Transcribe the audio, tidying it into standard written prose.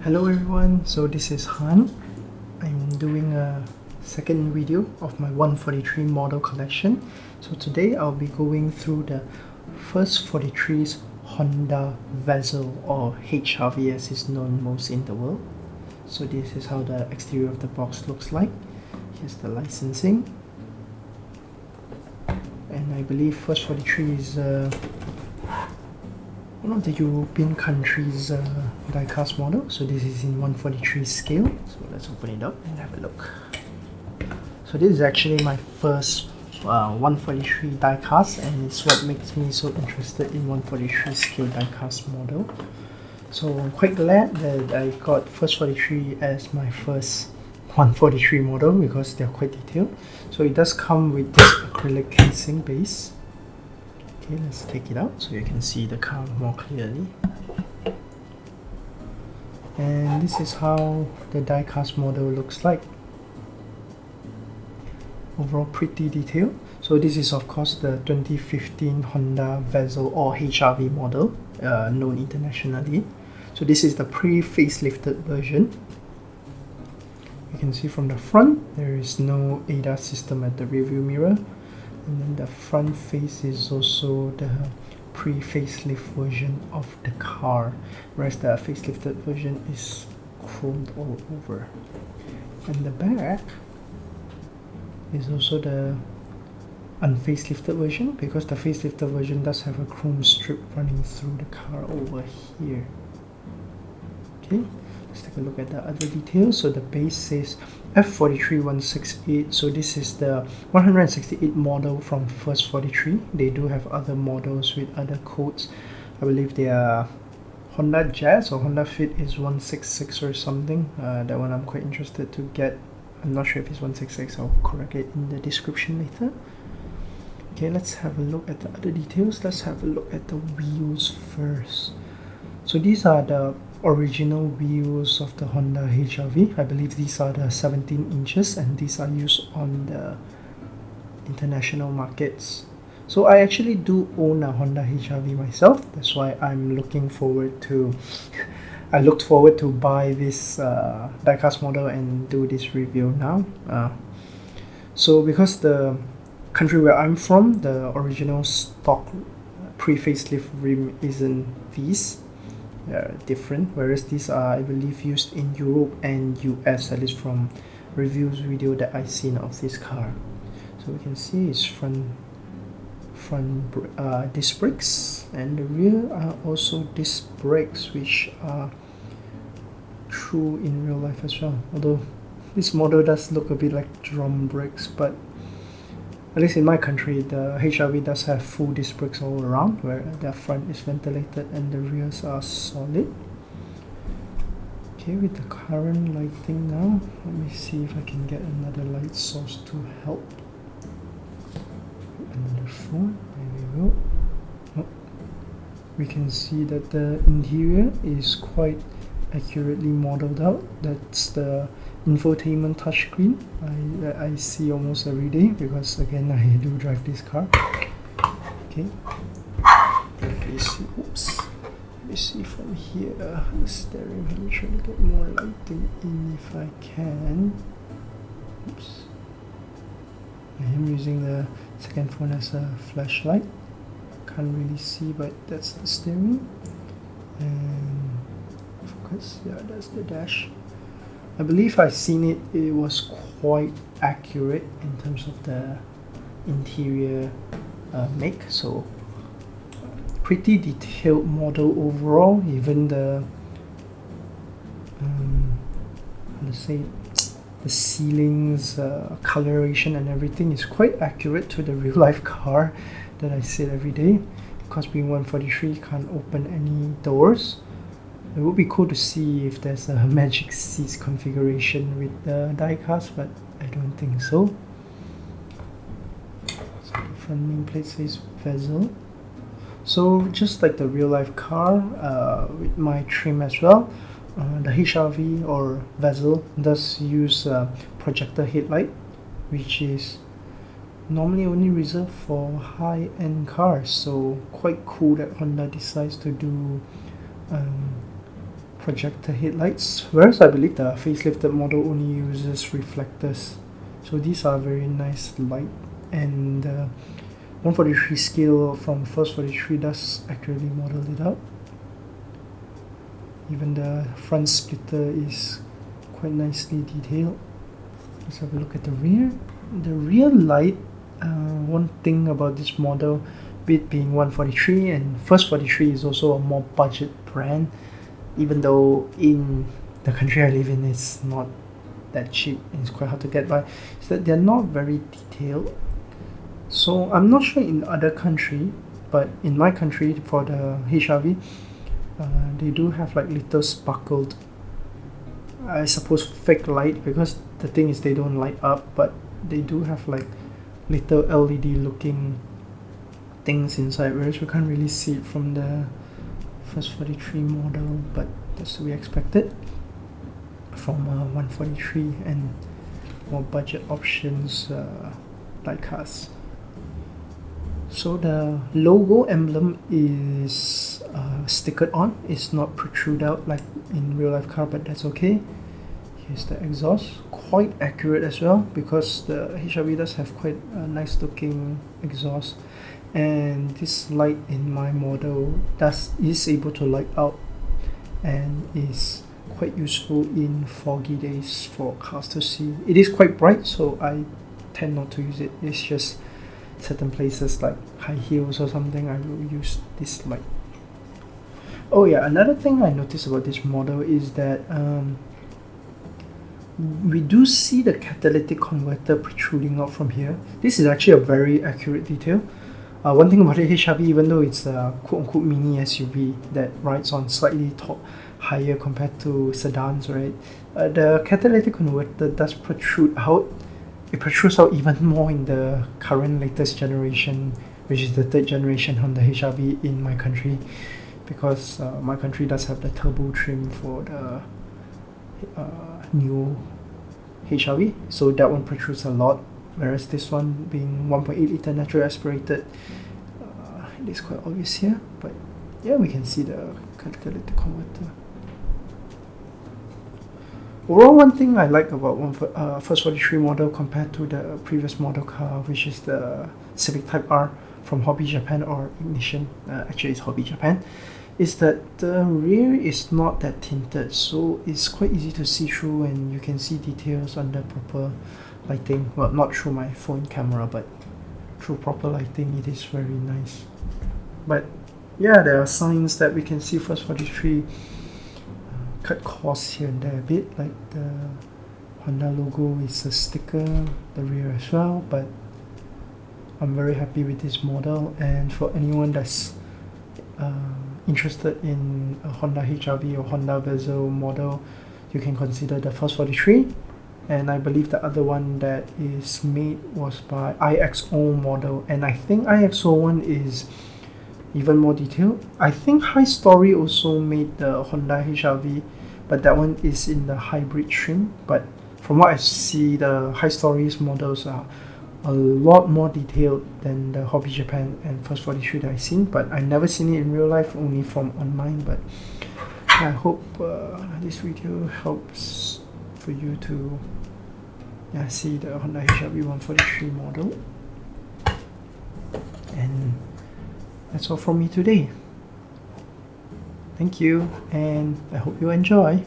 Hello everyone, so this is Han. I'm doing a second video of my 143 model collection. So today I'll be going through the first 43's Honda Vezel, or HRV as is known most in the world. So this is how the exterior of the box looks like. Here's the licensing. And I believe first 43 is one of the European countries' diecast model. So this is in 143 scale. So let's open it up and have a look. So this is actually my first 143 diecast, and it's what makes me so interested in 143 scale diecast model. So I'm quite glad that I got first 43 as my first 143 model because they're quite detailed. So it does come with this acrylic casing base. Okay, let's take it out so you can see the car more clearly. And this is how the diecast model looks like. Overall pretty detailed. So this is of course the 2015 Honda Vezel or HRV model, known internationally. So this is the pre-facelifted version. You can see from the front there is no ADAS system at the rearview mirror. And then the front face is also the pre-facelift version of the car, whereas the facelifted version is chromed all over. And the back is also the unfacelifted version, because the facelifted version does have a chrome strip running through the car over here. Okay, let's take a look at the other details. So the base says F43-168. So this is the 168 model from first 43. They do have other models with other codes. I believe they are Honda Jazz or Honda Fit is 166 or something. That one I'm quite interested to get. I'm not sure if it's 166. I'll correct it in the description later. Okay, let's have a look at the other details. Let's have a look at the wheels first. So these are the original wheels of the Honda HRV. I believe these are the 17 inches, and these are used on the international markets. So I actually do own a Honda HRV myself. That's why I'm looking forward to I looked forward to buy this diecast model and do this review now. So because the country where I'm from, the original stock pre-facelift rim isn't these. They're different, whereas these are, I believe, used in Europe and US, at least from reviews video that I've seen of this car. So we can see it's front disc brakes, and the rear are also disc brakes, which are true in real life as well. Although this model does look a bit like drum brakes, but at least in my country, the HRV does have full disc brakes all around, where the front is ventilated and the rears are solid. Okay, with the current lighting now, let me see if I can get another light source to help. Another phone, there we go. Oh, we can see that the interior is quite accurately modeled out. That's the infotainment touchscreen I see almost every day, because again I do drive this car. Okay, let me see. Oops, let me see from here. The steering. Let me try to get more lighting in if I can. Oops, I am using the second phone as a flashlight. Can't really see, but that's the steering. And focus, yeah, that's the dash. I believe I've seen it. It was quite accurate in terms of the interior make. So pretty detailed model overall. Even the the ceilings, coloration and everything is quite accurate to the real life car that I see every day. Because being 143, can't open any doors. It would be cool to see if there's a magic seats configuration with the diecast, but I don't think so. So the front nameplate says Vezel. So just like the real life car, with my trim as well, the HRV or Vezel does use a projector headlight, which is normally only reserved for high-end cars. So quite cool that Honda decides to do projector headlights, whereas I believe the facelifted model only uses reflectors. So these are very nice light, and 143 scale from first 43 does accurately model it out. Even the front splitter is quite nicely detailed. Let's have a look at the rear. The rear light, one thing about this model, it being 143 and first 43 is also a more budget brand, even though in the country I live in it's not that cheap and it's quite hard to get by, is that they're not very detailed. So I'm not sure in other country, but in my country for the HRV, they do have like little sparkled, I suppose fake light, because the thing is they don't light up, but they do have like little LED looking things inside, whereas we can't really see it from the first 43 model, but that's to be expected from 143 and more budget options like us. So the logo emblem is stickered on, it's not protrude out like in real life car, but that's okay. Here's the exhaust, quite accurate as well, because the HRV does have quite a nice looking exhaust, and this light in my model is able to light out and is quite useful in foggy days for cars to see. It is quite bright, so I tend not to use it. It's just certain places like high heels or something I will use this light. Oh yeah, another thing I noticed about this model is that we do see the catalytic converter protruding out from here. This is actually a very accurate detail. One thing about the HRV, even though it's a quote-unquote mini SUV that rides on slightly higher compared to sedans, right? The catalytic converter does protrude out. It protrudes out even more in the current latest generation, which is the third generation Honda HRV in my country, because my country does have the turbo trim for the new HRV, so that one protrudes a lot, whereas this one being 1.8 liter naturally aspirated, it is quite obvious here, but yeah, we can see the catalytic converter. Overall, one thing I like about first 43 model compared to the previous model car, which is the Civic Type R from Hobby Japan or Ignition, actually it's Hobby Japan, is that the rear is not that tinted, so it's quite easy to see through and you can see details under proper lighting. Well, not through my phone camera, but through proper lighting it is very nice. But yeah, there are signs that we can see first 43 cut costs here and there a bit, like the Honda logo is a sticker, the rear as well, but I'm very happy with this model, and for anyone that's interested in a Honda HRV or Honda Vezel model, you can consider the first 43, and I believe the other one that is made was by IXO model, and I think IXO one is even more detailed. I think High Story also made the Honda HRV, but that one is in the hybrid trim. But from what I see, the High Story's models are a lot more detailed than the Hobby Japan and First 43 that I've seen, but I've never seen it in real life, only from online. But I hope this video helps for you to see the Honda HRV 143 model. And that's all from me today. Thank you, and I hope you enjoy.